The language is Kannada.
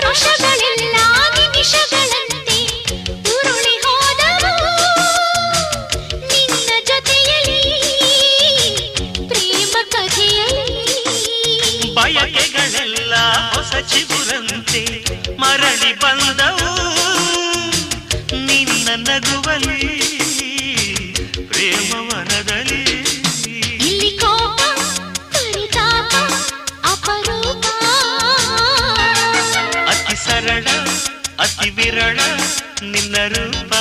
ಹರುಷಗಳೆಲ್ಲ ನಿಮಿಷಗಳಂತೆ ಉರುಳಿ ಹೋದವು ನಿನ್ನ ಜೊತೆಯಲ್ಲಿ ಪ್ರೇಮ ಕಥೆಯಲ್ಲಿ. ಬಯಕೆಗಳೆಲ್ಲ ಹೊಸ ಚಿಗುರಂತೆ ಮರಳಿ ಬಂದವು ನಿನ್ನ ನಗುವಲ್ಲಿ ಪ್ರೇಮವನದಲ್ಲಿ. ಇಲ್ಲಿ ಕೋಪ ಪರಿತಾಪ ಅಪರೂಪ ಅತಿ ಸರಳ ಅತಿ ವಿರಳ ನಿನ್ನ ರೂಪ.